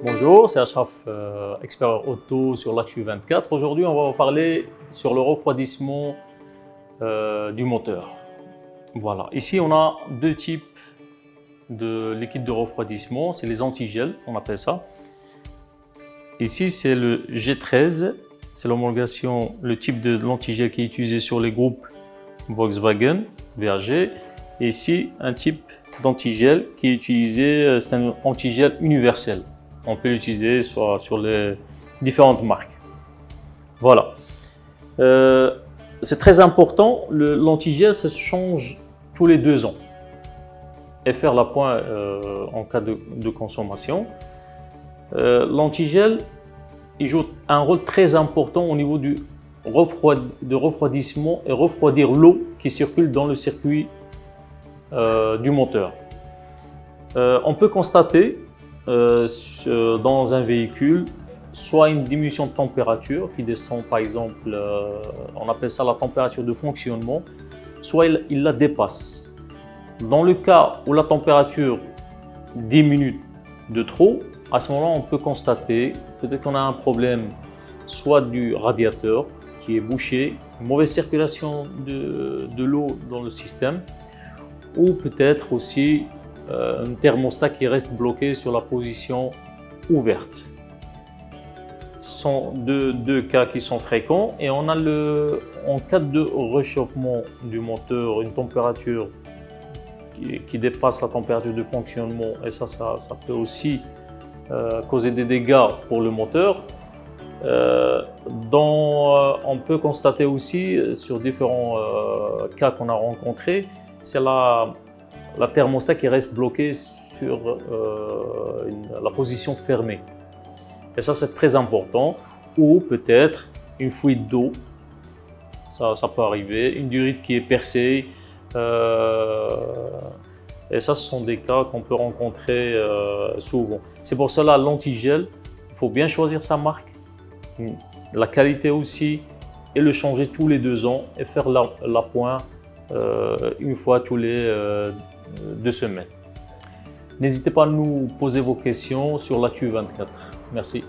Bonjour, c'est Achraf, expert auto sur l'Actu24. Aujourd'hui, on va parler sur le refroidissement du moteur. Voilà, ici on a deux types de liquide de refroidissement, c'est les antigels, on appelle ça. Ici c'est le G13, c'est l'homologation, le type de l'antigel qui est utilisé sur les groupes Volkswagen, VAG. Et ici un type d'antigel qui est utilisé, c'est un antigel universel. On peut l'utiliser sur les différentes marques. Voilà. C'est très important, l'antigel ça se change tous les 2 ans. Et faire l'appoint en cas de consommation. L'antigel, il joue un rôle très important au niveau de refroidissement et refroidir l'eau qui circule dans le circuit du moteur. On peut constater dans un véhicule soit une diminution de température qui descend par exemple, on appelle ça la température de fonctionnement, soit il la dépasse. Dans le cas où la température diminue de trop, à ce moment-là on peut constater peut-être qu'on a un problème soit du radiateur qui est bouché, une mauvaise circulation de l'eau dans le système, ou peut-être aussi un thermostat qui reste bloqué sur la position ouverte. Ce sont deux cas qui sont fréquents, et on a en cas de réchauffement du moteur, une température qui dépasse la température de fonctionnement, et ça peut aussi causer des dégâts pour le moteur. On peut constater aussi sur différents cas qu'on a rencontrés, c'est la thermostat qui reste bloqué sur la position fermée. Et ça c'est très important. Ou peut-être une fuite d'eau, ça peut arriver, une durite qui est percée. Et ça, ce sont des cas qu'on peut rencontrer souvent. C'est pour cela l'antigel, il faut bien choisir sa marque, la qualité aussi, et le changer tous les 2 ans et faire l'appoint une fois tous les 2 semaines. N'hésitez pas à nous poser vos questions sur l'Actu24. Merci.